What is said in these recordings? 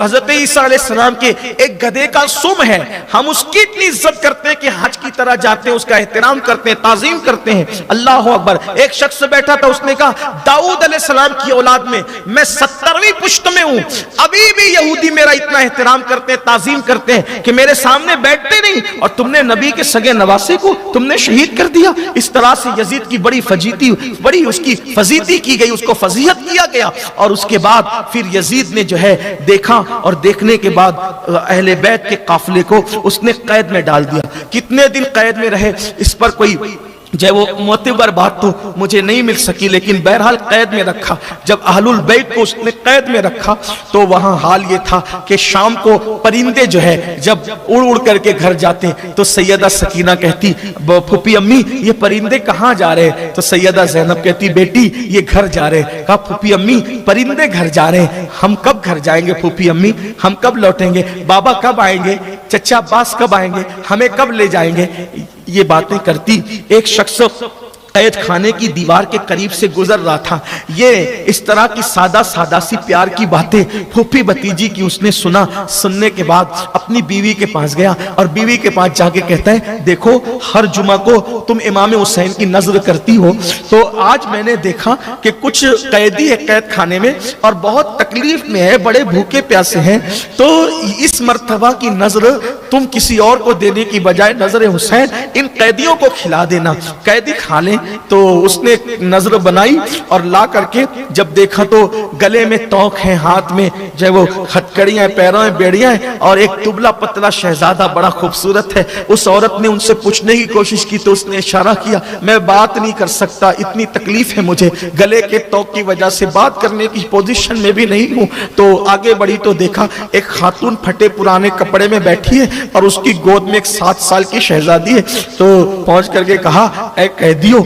حضرت عیسیٰ علیہ السلام کے ایک گدھے کا سم ہے، ہم اس کی اتنی عزت کرتے ہیں کہ حج کی طرح جاتے ہیں، اس کا احترام کرتے ہیں، تعظیم کرتے ہیں۔ اللہ اکبر۔ ایک شخص بیٹھا تھا، اس نے کہا داؤد علیہ السلام کی اولاد میں میں 70ویں پشت میں ہوں، ابھی بھی یہودی میرا اتنا احترام کرتے ہیں، تعظیم کرتے ہیں کہ میرے سامنے بیٹھتے نہیں، اور تم نے نبی کے سگے نواسے کو تم نے شہید کر دیا۔ اس طرح سے یزید کی بڑی اس کی فضیتی کی گئی، اس کو فضیحت کیا گیا، اور اس کے بعد پھر یزید نے جو ہے دیکھا، اور دیکھنے کے بعد اہل بیت کے قافلے کو اس نے قید میں ڈال دیا۔ کتنے دن قید میں رہے اس پر کوئی وہ معتبر بات تو مجھے نہیں مل سکی، لیکن بہرحال قید میں رکھا۔ جب اہل البیت کو اس نے قید میں رکھا تو وہاں حال یہ تھا کہ شام کو پرندے جو ہے جب اڑ اڑ کر کے گھر جاتے تو سیدہ سکینہ کہتی پھوپھی امی یہ پرندے کہاں جا رہے ہیں؟ تو سیدہ زینب کہتی بیٹی یہ گھر جا رہے ہیں۔ کہا پھوپھی امی پرندے گھر جا رہے ہیں، ہم کب گھر جائیں گے پھوپھی امی؟ ہم کب لوٹیں گے؟ بابا کب آئیں گے؟ چچا عباس کب آئیں گے؟ ہمیں کب لے جائیں گے؟ یہ باتیں کرتی۔ ایک شخص قید خانے کی دیوار کے قریب سے گزر رہا تھا، یہ اس طرح کی سادہ سی پیار کی باتیں پھوپھی بھتیجی کی اس نے سنا۔ سننے کے بعد اپنی بیوی کے پاس گیا، اور بیوی کے پاس جا کے کہتا ہے دیکھو ہر جمعہ کو تم امام حسین کی نظر کرتی ہو، تو آج میں نے دیکھا کہ کچھ قیدی ہے قید خانے میں اور بہت تکلیف میں ہے، بڑے بھوکے پیاسے ہیں، تو اس مرتبہ کی نظر تم کسی اور کو دینے کی بجائے نظر حسین ان قیدیوں کو کھلا دینا، قیدی کھا لیں۔ تو اس نے نظر بنائی اور لا کر کے جب دیکھا تو گلے میں توق ہیں، ہاتھ میں جو وہ ہتکڑیاں، پیروں میں بیڑیاں ہیں، اور ایک دبلا پتلا شہزادہ بڑا خوبصورت ہے۔ اس عورت نے ان سے پوچھنے کی کوشش کی تو اس نے اشارہ کیا میں بات نہیں کر سکتا، اتنی تکلیف ہے مجھے، گلے کے توق کی وجہ سے بات کرنے کی پوزیشن میں بھی نہیں ہوں۔ تو آگے بڑھی تو دیکھا ایک خاتون پھٹے پرانے کپڑے میں بیٹھی ہے اور اس کی گود میں ایک 7 سال کی شہزادی ہے۔ تو پہنچ کر کے کہا اے قیدیوں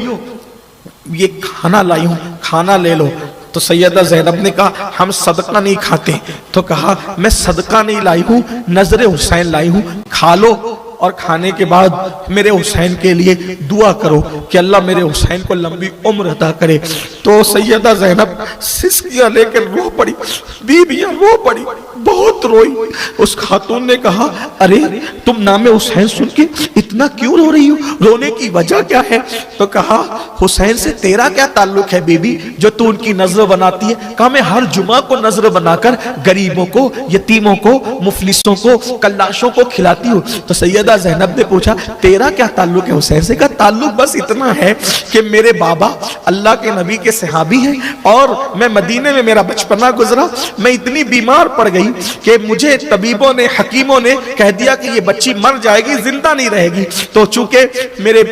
یہ کھانا لائی ہوں، کھانا لے لو۔ تو سیدہ زینب نے کہا ہم صدقہ نہیں کھاتے، تو کہا میں صدقہ نہیں لائی ہوں، نظر حسین لائی ہوں، کھا لو، اور کھانے کے بعد میرے حسین کے لیے دعا کرو کہ اللہ میرے حسین کو لمبی عمر عطا کرے۔ تو سیدہ زینب سسکیاں لے کر رو پڑی، بیویاں رو پڑی، بہت روئی۔ اس خاتون نے کہا ارے تم نام حسین سن کے اتنا کیوں رو رہی ہو، رونے کی وجہ کیا ہے؟ تو کہا حسین سے تیرا کیا تعلق ہے بیوی جو تو ان کی نظر بناتی ہے؟ کہا میں ہر جمعہ کو نظر بنا کر غریبوں کو، یتیموں کو، مفلسوں کو، کلاشوں کو کھلاتی ہوں۔ تو سیدہ زینب نے پوچھا تیرا کیا تعلق ہے حسین سے؟ کہا تعلق بس اتنا ہے کہ میرے بابا اللہ کے نبی کے صحابی ہیں، اور میں مدینے میں میرا بچپنا گزرا، میں اتنی بیمار پڑ گئی کہ مجھے طبیبوں نے، حکیموں نے کہہ دیا کہ یہ بچی مر جائے گی، زندہ نہیں رہے گی۔ تو چونکہ میرے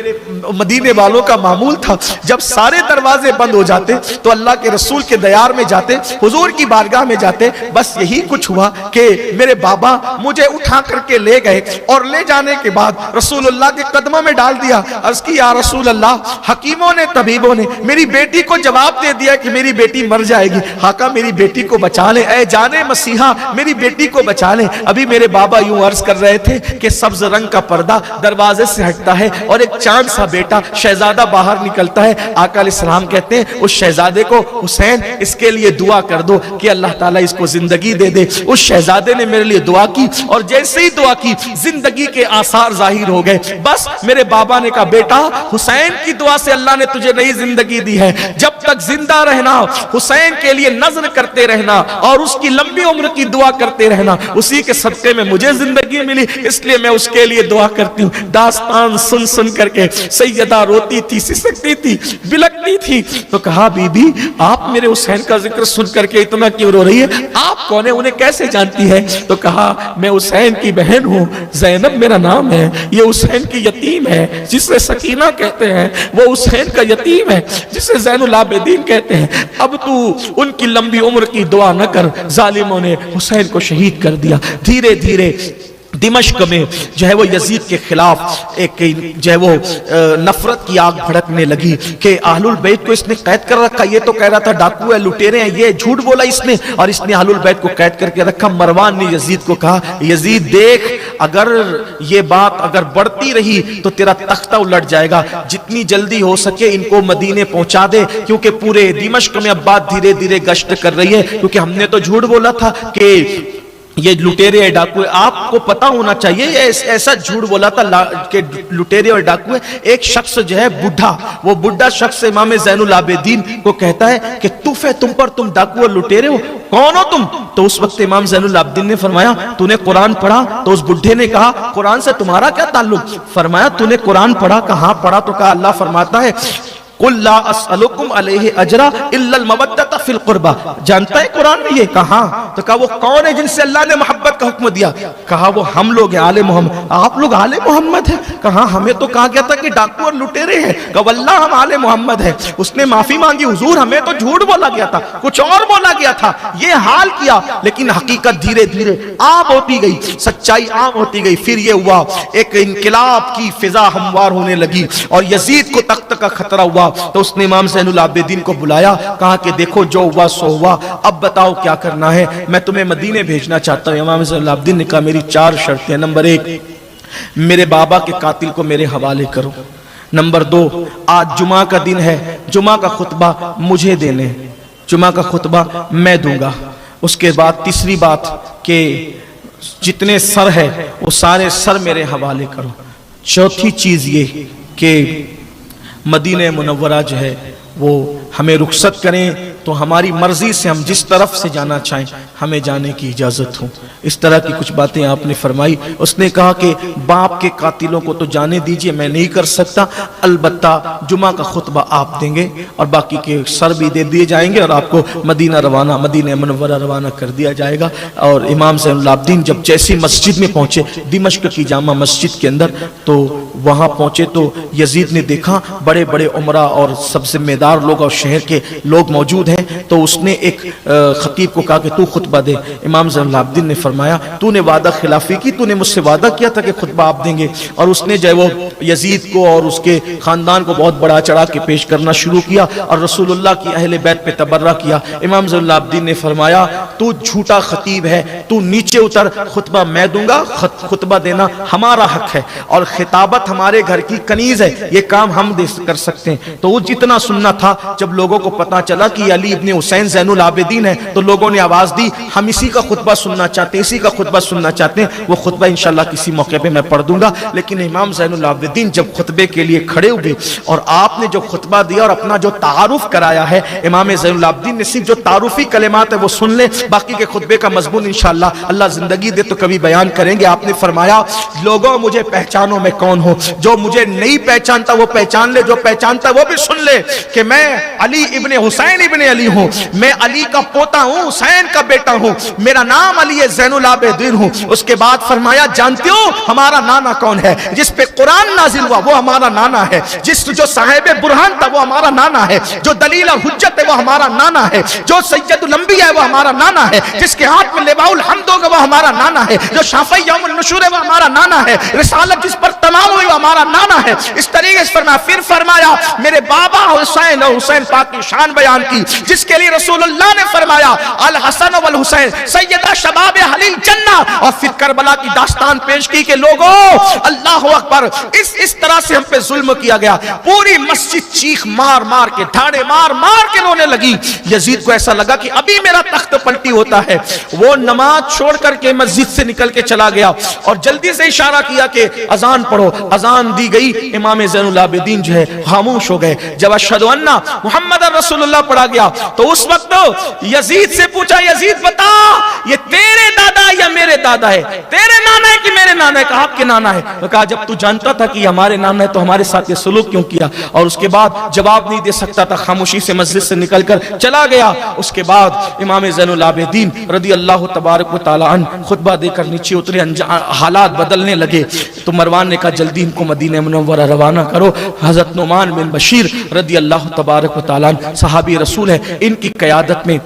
مدینے والوں کا معمول تھا جب سارے دروازے بند ہو جاتے تو اللہ کے رسول کے دیار میں جاتے، حضور کی بارگاہ میں جاتے، بس یہی کچھ ہوا کہ میرے بابا مجھے اٹھا کر کے لے گئے، اور لے جانے کے بعد رسول اللہ کے قدموں میں ڈال دیا۔ عرض کی یا رسول اللہ حکیموں نے، طبیبوں نے میری بیٹی کو جواب دے دیا کہ میری بیٹی مر جائے گی، آقا میری بیٹی کو بچا لیں، اے جانے مسیحا میری بیٹی کو بچا لیں۔ ابھی میرے بابا یوں عرض کر رہے تھے کہ سبز رنگ کا پردہ دروازے سے ہٹتا ہے اور ایک چاند سا بیٹا شہزادہ باہر نکلتا ہے۔ آقا علیہ السلام کہتے ہیں اس شہزادے کو حسین اس کے لیے دعا کر دو کہ اللہ تعالیٰ اس کو زندگی دے دے۔ اس شہزادے نے میرے لیے دعا کی، اور جیسے ہی دعا کی زندگی کے آثار ظاہر ہو گئے۔ بس میرے بابا نے کہا بیٹا حسین کی دعا سے اللہ نے تجھے نئی زندگی دی ہے، جب تک زندہ رہنا حسین کے لیے نظر کرتے رہنا اور اس کی لمبی عمر کی دعا کرتے رہنا، اسی کے صدقے میں مجھے زندگی ملی، اس لیے میں اس کے لیے دعا کرتی ہوں۔ داستان سن سن کر کے سیدہ روتی تھی، سسکتی تھی، بلکتی تھی۔ تو کہا بی بی آپ میرے حسین کا ذکر سن کر کے اتنا کیوں رو رہی ہے؟ آپ کون ہے، انہیں کیسے جانتی ہے؟ تو کہا میں حسین کی بہن ہوں، زینب میرا نام ہے، یہ حسین کی یتیم ہے جسے سکینہ کہتے ہیں، وہ حسین کا یتیم ہے جسے زین العابدین کہتے ہیں۔ اب تو ان کی لمبی عمر کی دعا نہ کر، ظالموں نے حسین کو شہید کر دیا۔ دھیرے دھیرے دمشق میں جو ہے وہ یزید کے خلاف ایک جو ہے وہ نفرت کی آگ بھڑکنے لگی کہ اہل البیت کو اس نے قید کر رکھا، یہ تو کہہ رہا تھا ڈاکو ہے، لٹیرے ہیں، یہ جھوٹ بولا اس نے، اور اس نے اہل البیت کو قید کر کے رکھا۔ مروان نے یزید کو کہا یزید دیکھ اگر یہ بات اگر بڑھتی رہی تو تیرا تختہ الٹ جائے گا، جتنی جلدی ہو سکے ان کو مدینے پہنچا دے، کیونکہ پورے دمشق میں اب بات دھیرے دھیرے گشت کر رہی ہے، کیونکہ ہم نے تو جھوٹ بولا تھا کہ یہ لٹیرے اور ڈاکو، آپ کو پتا ہونا چاہیے ایسا جھوٹ بولا تھا کہ لٹیرے اور ڈاکو، ایک شخص جو ہے بڈھا، وہ بڈھا شخص امام زین العابدین کو کہتا ہے کہ توف ہے تم پر، تم ڈاکو اور لٹیرے ہو، کون ہو تم؟ تو اس وقت امام زین العابدین نے فرمایا تو نے قرآن پڑھا؟ تو اس بڈھے نے کہا قرآن سے تمہارا کیا تعلق؟ فرمایا تو نے قرآن پڑھا؟ کہاں پڑھا؟ تو کہا اللہ فرماتا ہے قُلْ لَا أَسْأَلُكُمْ عَلَيْهِ أَجْرًا إِلَّا الْمَوَدَّةَ فِي الْقُرْبَى، جانتا ہے قرآن میں یہ؟ کہاں؟ تو کہا وہ کون ہے جن سے اللہ نے محبت کا حکم دیا؟ کہا وہ ہم لوگ ہیں آل محمد۔ آپ لوگ آل محمد ہیں؟ کہا ہمیں تو کہا گیا تھا کہ ڈاکو اور لٹیرے ہیں۔ کہا واللہ ہم آل محمد ہیں۔ اس نے معافی مانگی، حضور ہمیں تو جھوٹ بولا گیا تھا، کچھ اور بولا گیا تھا، یہ حال کیا، لیکن حقیقت دھیرے دھیرے عام ہوتی گئی، سچائی عام ہوتی گئی۔ پھر یہ ہوا ایک انقلاب کی فضا ہموار ہونے لگی اور یزید کو تخت کا خطرہ ہوا، تو اس نے امام زین العابدین کو بلایا، کہا کہ دیکھو جو ہوا سو ہوا، اب بتاؤ کیا کرنا ہے، میں تمہیں مدینے بھیجنا چاہتا ہوں۔ امام زین العابدین نے کہا میری 4 شرطیں، نمبر 1 میرے بابا کے قاتل کو میرے حوالے کرو، نمبر 2 آج جمعہ کا دن ہے، جمعہ کا خطبہ مجھے دینے، جمعہ کا خطبہ میں دوں گا، اس کے بعد تیسری بات کہ جتنے سر ہے وہ سارے سر میرے حوالے کرو، چوتھی چیز یہ کہ مدینہ منورہ جو ہے وہ ہمیں رخصت کریں تو ہماری مرضی سے ہم جس طرف سے جانا چاہیں ہمیں جانے کی اجازت ہو۔ اس طرح کی کچھ باتیں آپ نے فرمائی۔ اس نے کہا کہ باپ کے قاتلوں کو تو جانے دیجئے، میں نہیں کر سکتا، البتہ جمعہ کا خطبہ آپ دیں گے اور باقی کے سر بھی دے دیے جائیں گے اور آپ کو مدینہ منورہ روانہ کر دیا جائے گا۔ اور امام زین العابدین جب جیسی مسجد میں پہنچے، دمشق کی جامع مسجد کے اندر، تو وہاں پہنچے تو یزید نے دیکھا بڑے بڑے عمرہ اور سب ذمہ دار لوگ اور شہر کے لوگ موجود ہیں، تو اس نے ایک خطیب کو کہا کہ تو خطبہ دے۔ امام زین العابدین نے فرمایا تو نے وعدہ خلافی کی، تو نے مجھ سے وعدہ کیا تھا کہ خطبہ آپ دیں گے، اور اس نے جو ہے وہ یزید کو اور اس کے خاندان کو بہت بڑا چڑھا کے پیش کرنا شروع کیا اور رسول اللہ کی اہل بیت پہ تبرہ کیا۔ امام زین العابدین نے فرمایا تو جھوٹا خطیب ہے، تو نیچے اتر، خطبہ میں دوں گا، خطبہ دینا ہمارا حق ہے اور خطابت ہمارے گھر کی کنیز ہے، یہ کام ہم کر سکتے ہیں۔ تو وہ جتنا سننا تھا، جب لوگوں کو پتا چلا کہ علی ابن حسین زین العابدین ہے تو لوگوں نے آواز دی ہم اسی کا خطبہ سننا چاہتے ہیں، اسی کا خطبہ سننا چاہتے ہیں۔ وہ خطبہ انشاءاللہ کسی موقع پہ میں پڑھ دوں گا۔ لیکن امام زین العابدین جب خطبے کے لیے کھڑے ہوئے اور آپ نے جو خطبہ دیا اور اپنا جو تعارف کرایا ہے، امام زین العابدین نے صرف جو تعارفی کلمات ہے وہ سن لے، باقی کے خطبے کا مضمون انشاءاللہ اللہ زندگی دے تو کبھی بیان کریں گے۔ آپ نے فرمایا لوگوں مجھے پہچانو میں کون ہوں، جو مجھے نہیں پہچانتا وہ پہچان لے، جو پہچانتا وہ بھی سن لے کہ میں علی ابن حسین ابن علی ہوں، میں علی کا پوتا ہوں، حسین کا بیٹا ہوں، میرا نام علی زین العابدین ہوں۔ اس کے بعد فرمایا جانتے ہو ہمارا نانا کون ہے؟ جس پہ قرآن نازل ہوا وہ ہمارا نانا ہے، جو صاحب برہان تھا وہ ہمارا نانا ہے، جو دلیل اور حجت ہے وہ ہمارا نانا ہے، جو سید الانبیاء ہے وہ ہمارا نانا ہے، جس کے ہاتھ میں لواء الحمد ہوگا وہ ہمارا نانا ہے، جو شافعی یوم النشور ہے وہ ہمارا نانا ہے، رسالت جس پر تمام ہوئی وہ ہمارا نانا ہے۔ اس طریقے سے فرمایا، پھر فرمایا میرے بابا حسین اور حسین پاک کی شان بیان کی، جس کے لیے رسول اللہ نے فرمایا الحسن والحسین سیدہ شباب اہل الجنہ، اور پھر کربلا کی داستان پیش کی کہ لوگوں اللہ اکبر اس طرح سے ہم پہ ظلم کیا گیا۔ پوری مسجد چیخ مار مار کے ڈھاڑے مار مار کے رونے لگی۔ یزید کو ایسا لگا کہ ابھی میرا تخت پلٹی ہوتا ہے، وہ نماز چھوڑ کر کے مسجد سے نکل کے چلا گیا اور جلدی سے اشارہ کیا کہ اذان پڑھو۔ اذان دی گئی، امام زین العابدین جو ہے خاموش ہو گئے۔ جب اشہد ان محمد رسول اللہ پڑھا گیا تو اس وقت یزید سے پوچھا یزید بتا یہ تیرے دادا یا میرے دادا ہے، تیرے نانا ہے کہ میرے نانا ہے؟ کہا آپ کے نانا ہے۔ تو کہا جب تو جانتا تھا کہ ہمارے نانا ہے تو ہمارے ساتھ یہ سلوک کیوں کیا؟ اور اس کے بعد جواب نہیں دے سکتا تھا، خاموشی سے مسجد سے نکل کر چلا گیا۔ اس کے بعد امام زین العابدین رضی اللہ تبارک و تعالی عنہ خطبہ دے کر نیچے اترے، حالات بدلنے لگے تو مروان نے کہا جلدی ان کو مدینہ منورہ روانہ کرو۔ حضرت نعمان بن بشیر رضی اللہ تبارک و تعالی عنہ صحابی رسول ہے، ان کی قیادت میں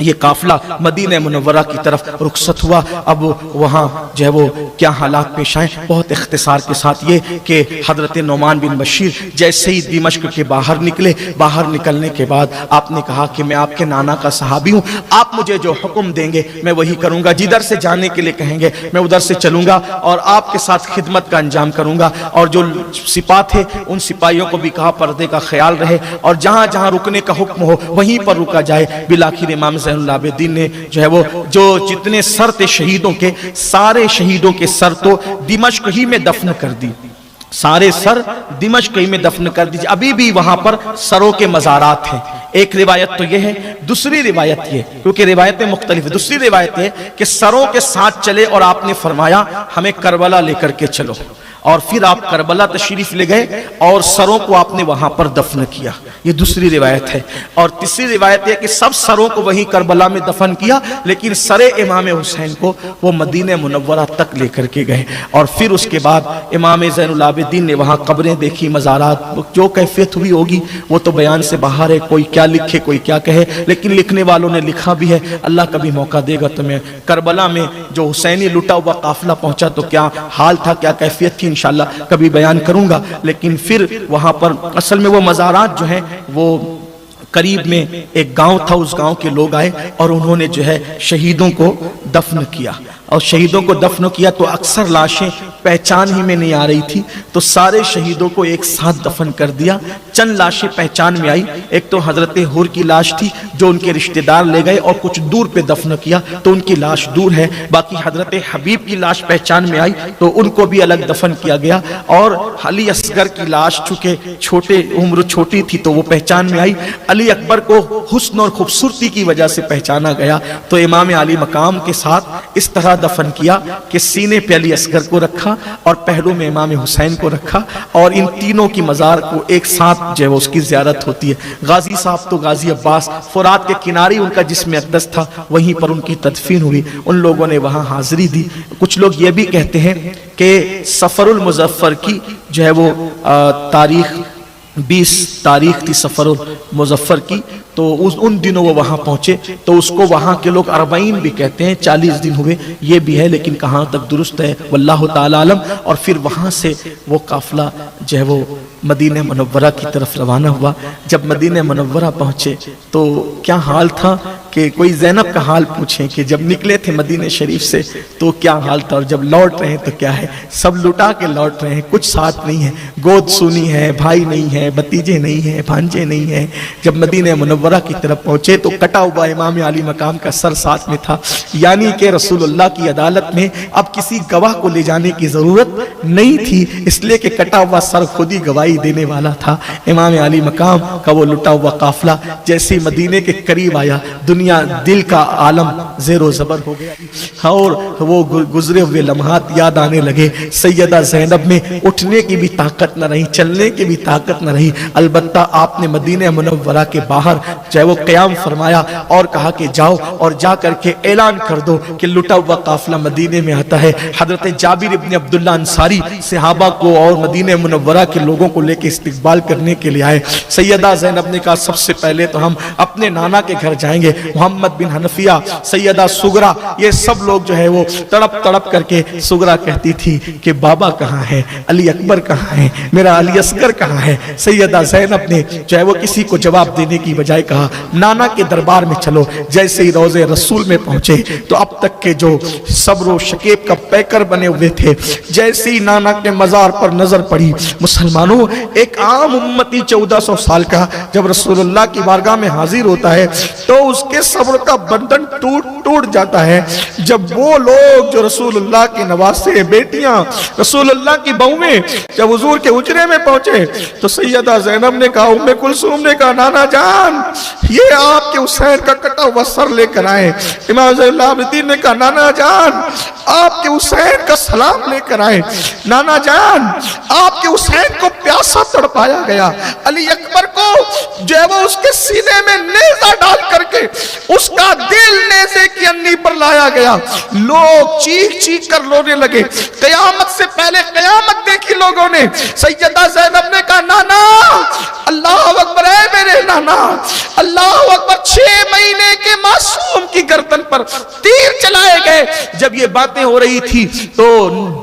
یہ قافلہ مدینہ منورہ کی طرف رخصت ہوا۔ اب وہاں جو ہے وہ کیا حالات پیش آئیں، بہت اختصار کے ساتھ یہ کہ حضرت نعمان بن بشیر جیسے ہی دمشق کے باہر نکلے، باہر نکلنے کے بعد آپ نے کہا کہ میں آپ کے نانا کا صحابی ہوں، آپ مجھے جو حکم دیں گے میں وہی کروں گا، جدھر سے جانے کے لیے کہیں گے میں ادھر سے چلوں گا اور آپ کے ساتھ خدمت کا انجام کروں گا۔ اور جو سپاہ تھے ان سپاہیوں کو بھی کہا پردے کا خیال رہے اور جہاں جہاں رکنے کا حکم ہو وہیں پر رکا جائے۔ بالآخر امام زین العابدین نے جو ہے وہ جو جتنے سر تھے شہیدوں کے، سارے شہیدوں کے سر تو دمشق ہی میں دفن کر دی، سارے سر دمشق ہی میں دفن کر دیجئے۔ ابھی بھی وہاں پر سروں کے مزارات ہیں۔ ایک روایت تو یہ ہے، دوسری روایت یہ، کیونکہ روایتیں مختلف ہیں، دوسری روایت یہ کہ سروں کے ساتھ چلے اور آپ نے فرمایا ہمیں کربلا لے کر کے چلو، اور پھر آپ کربلا تشریف لے گئے اور سروں کو آپ نے وہاں پر دفن کیا، یہ دوسری روایت ہے۔ اور تیسری روایت ہے کہ سب سروں کو وہیں کربلا میں دفن کیا، لیکن سر امام حسین کو وہ مدینہ منورہ تک لے کر کے گئے، اور پھر اس کے بعد امام زین العابدین نے وہاں قبریں دیکھی، مزارات، جو کیفیت ہوئی ہوگی وہ تو بیان سے باہر ہے، کوئی کیا لکھے کوئی کیا کہے، لیکن لکھنے والوں نے لکھا بھی ہے۔ اللہ کبھی موقع دے گا تو میں کربلا میں جو حسینی لٹا ہوا قافلہ پہنچا تو کیا حال تھا، کیا کیفیت تھی، انشاءاللہ کبھی بیان کروں گا۔ لیکن پھر وہاں پر اصل میں وہ مزارات جو ہیں وہ قریب میں ایک گاؤں تھا، اس گاؤں کے لوگ آئے اور انہوں نے جو ہے شہیدوں کو دفن کیا، اور شہیدوں کو دفن کیا تو اکثر لاشیں پہچان ہی میں نہیں آ رہی تھی، تو سارے شہیدوں کو ایک ساتھ دفن کر دیا۔ چند لاشیں پہچان میں آئی، ایک تو حضرت حور کی لاش تھی جو ان کے رشتہ دار لے گئے اور کچھ دور پہ دفن کیا تو ان کی لاش دور ہے، باقی حضرت حبیب کی لاش پہچان میں آئی تو ان کو بھی الگ دفن کیا گیا، اور علی اصغر کی لاش چونکہ چھوٹے عمر چھوٹی تھی تو وہ پہچان میں آئی، علی اکبر کو حسن اور خوبصورتی کی وجہ سے پہچانا گیا تو امام علی مقام کے ساتھ اس طرح دفن کیا کہ سینے پہ علی اصغر کو رکھا اور پہلو میں امام حسین کو رکھا، اور ان تینوں کی مزار کو ایک ساتھ جو ہے اس کی زیارت ہوتی ہے۔ غازی صاحب تو غازی عباس فرات کے کنارے ان کا جسم اقدس تھا، وہیں پر ان کی تدفین ہوئی، ان لوگوں نے وہاں حاضری دی۔ کچھ لوگ یہ بھی کہتے ہیں کہ سفر المظفر کی جو ہے وہ تاریخ 20 تاریخ تھی سفر المظفر کی، تو ان دنوں وہ وہاں پہنچے تو اس کو وہاں کے لوگ 40 بھی کہتے ہیں، 40 دن ہوئے یہ بھی ہے، لیکن کہاں تک درست ہے واللہ تعالی عالم۔ اور پھر وہاں سے وہ قافلہ جو ہے وہ مدینہ منورہ کی طرف روانہ ہوا۔ جب مدینہ منورہ پہنچے تو کیا حال تھا کہ کوئی زینب کا حال پوچھیں کہ جب نکلے تھے مدینہ شریف سے تو کیا حال تھا، اور جب لوٹ رہے ہیں تو کیا ہے، سب لٹا کے لوٹ رہے ہیں، کچھ ساتھ نہیں ہے، گود سونی ہے، بھائی نہیں ہے، بھتیجے نہیں ہیں، بھانجے نہیں ہیں۔ جب مدینہ منورہ کی طرف پہنچے تو کٹا ہوا امام علی مقام کا سر ساتھ میں تھا، یعنی کہ رسول اللہ کی عدالت میں اب کسی گواہ کو لے جانے کی ضرورت نہیں تھی، اس لیے کہ کٹا ہوا سر خود ہی گواہی دینے والا تھا۔ امام علی مقام کا وہ لٹا ہوا قافلہ جیسے مدینے کے قریب آیا، دنیا دل کا عالم زیر و زبر ہو گیا، اور وہ گزرے ہوئے لمحات یاد آنے لگے۔ سیدہ زینب میں اٹھنے کی بھی طاقت نہ رہی، چلنے کی بھی طاقت نہ رہی، البتہ آپ نے مدینہ منورہ کے باہر چاہے وہ قیام فرمایا اور کہا کہ جاؤ اور جا کر کے اعلان کر دو کہ لٹا ہوا قافلہ مدینے میں آتا ہے۔ حضرت جابر ابن عبداللہ انصاری صحابہ کو اور مدینہ منورہ کے لوگوں کو لے کے استقبال کرنے کے لیے آئے۔ سیدہ زینب نے کہا سب سے پہلے تو ہم اپنے نانا کے گھر جائیں گے، محمد بن حنفیہ، سیدہ سغرا، یہ سب لوگ جو ہے وہ تڑپ تڑپ کر کے، سغرا کہتی تھی کہ بابا کہاں ہے، علی اکبر کہاں ہے، میرا علی اصغر کہاں ہے۔ سیدہ زینب نے جو ہے وہ کسی کو جواب دینے کی بجائے کہا نانا کے دربار میں چلو۔ جیسے ہی روضے رسول میں پہنچے تو اب تک کے جو صبر و شکیب کا پیکر بنے ہوئے تھے، جیسے ہی نانا کے مزار پر نظر پڑی، مسلمانوں ایک عام امتی 1400 سال کا جب رسول اللہ کی بارگاہ میں حاضر ہوتا ہے تو اس کے صبر کا بندھن ٹوٹ جاتا ہے۔ جب وہ لوگ جو رسول اللہ کے نواسے، بیٹیاں، رسول اللہ کی بہویں جب حضور کے حجرے میں پہنچے تو سیدہ زینب نے کہا، ام کلثوم نے کہا نانا جان یہ آپ کے حسین کا کٹا ہوا سر لے کر آئے۔ امام زین العابدین نے کہا نانا جان آپ کے حسین کا سلام لے کر آئے، نانا جان آپ کے حسین کو پیاسا تڑپایا گیا، علی اکبر کو جو ہے وہ اس کے سینے میں نیزہ ڈال کر کے اس کا دل نیزے کی انی پر لایا گیا۔ لوگ چیخ چیخ کر رونے لگے، قیامت سے پہلے قیامت دیکھی لوگوں نے۔ سیدہ زینب نے کہا نانا اللہ اکبر، اے میرے نانا اللہ اکبر، 6 مہینے کے معصوم کی گردن پر تیر چلائے گئے۔ جب یہ باتیں ہو رہی تھی تو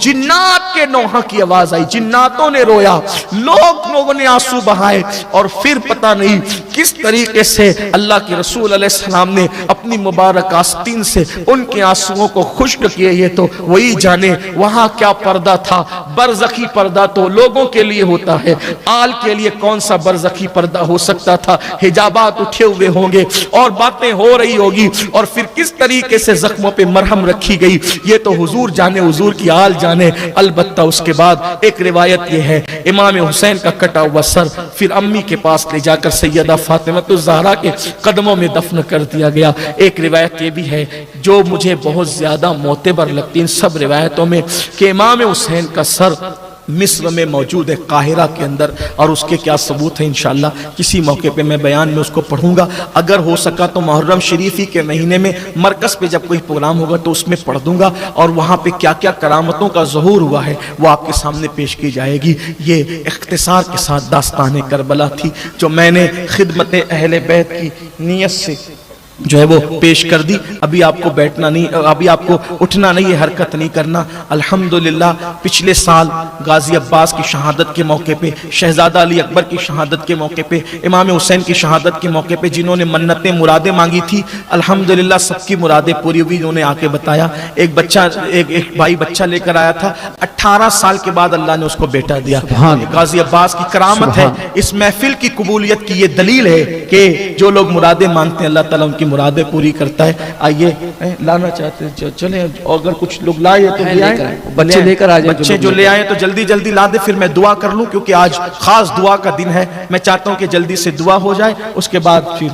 جنات کے نوحہ کی آواز آئی، جناتوں نے رویا، لوگوں نے آنسو بہائے، اور پھر پتہ نہیں کس طریقے سے اللہ کے رسول علیہ السلام نے اپنی مبارک آستین سے ان کے آنسوؤں کو خشک کیے، یہ تو وہی جانے۔ وہاں کیا پردہ تھا، برزخی پردہ تو لوگوں کے لیے ہوتا ہے، آل کے لیے کون سا برزخی پردہ ہو سکتا تھا؟ حجابات اٹھے ہوئے ہوں گے اور باتیں ہو رہی ہوگی، اور پھر کس طریقے سے زخموں پہ مرہم رکھی گئی یہ تو حضور جانے، حضور کی آل جانے۔ البتہ اس کے بعد ایک روایت یہ ہے، امام حسین کا کٹا ہوا سر پھر امی کے پاس لے جا کر سیدہ فاطمہ الزہرا کے قدموں میں دفن کر دیا گیا۔ ایک روایت یہ بھی ہے جو مجھے بہت زیادہ معتبر لگتی ان سب روایتوں میں، کہ امام حسین کا سر مصر میں موجود ہے، قاہرہ کے اندر، اور اس کے کیا ثبوت ہے انشاءاللہ کسی موقع پہ میں بیان میں اس کو پڑھوں گا۔ اگر ہو سکا تو محرم شریفی کے مہینے میں مرکز پہ جب کوئی پروگرام ہوگا تو اس میں پڑھ دوں گا، اور وہاں پہ کیا کیا کرامتوں کا ظہور ہوا ہے وہ آپ کے سامنے پیش کی جائے گی۔ یہ اختصار کے ساتھ داستان کربلا تھی جو میں نے خدمت اہل بیت کی نیت سے جو ہے وہ پیش کر دی۔ ابھی آپ کو بیٹھنا نہیں، ابھی آپ کو اٹھنا نہیں ہے، حرکت نہیں کرنا۔ الحمدللہ پچھلے سال غازی عباس کی شہادت کے موقع پہ، شہزادہ علی اکبر کی شہادت کے موقع پہ، امام حسین کی شہادت کے موقع پہ جنہوں نے منتیں مرادیں مانگی تھی، الحمدللہ سب کی مرادیں پوری ہوئی۔ انہوں نے آ کے بتایا، ایک بھائی بچہ لے کر آیا تھا، 18 سال کے بعد اللہ نے اس کو بیٹا دیا۔ غازی عباس کی کرامت ہے، اس محفل کی قبولیت کی یہ دلیل ہے کہ جو لوگ مرادیں مانگتے ہیں اللہ تعالیٰ ان کی مرادیں پوری کرتا ہے۔ آئیے لانا چاہتے ہیں چلیں، اگر کچھ لوگ لائے تو لے آئیں، بچے لے کر آ جائیں، بچے جو لے آئے تو جلدی جلدی لا دے، پھر میں دعا کر لوں کیونکہ آج خاص دعا کا دن ہے۔ میں چاہتا ہوں کہ جلدی سے دعا ہو جائے، اس کے بعد پھر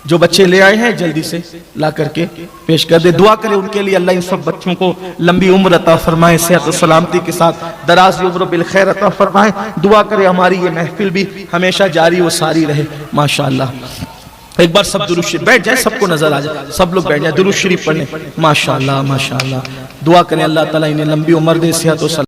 جو بچے لے آئے ہیں جلدی سے لا کر کے پیش کر دے۔ دعا کرے ان کے لیے، اللہ ان سب بچوں کو لمبی عمر عطا فرمائے، صحت و سلامتی کے ساتھ دراز عمر بالخیر عطا فرمائے۔ دعا کرے ہماری یہ محفل بھی ہمیشہ جاری و ساری رہے ماشاءاللہ۔ ایک بار سب درود شریف بیٹھ جائیں، سب کو نظر آ جائے، سب لوگ بیٹھ جائیں، درود شریف پڑھیں۔ ماشاءاللہ ماشاءاللہ، دعا کریں اللہ تعالیٰ انہیں لمبی عمر دے، صحت و سلامتی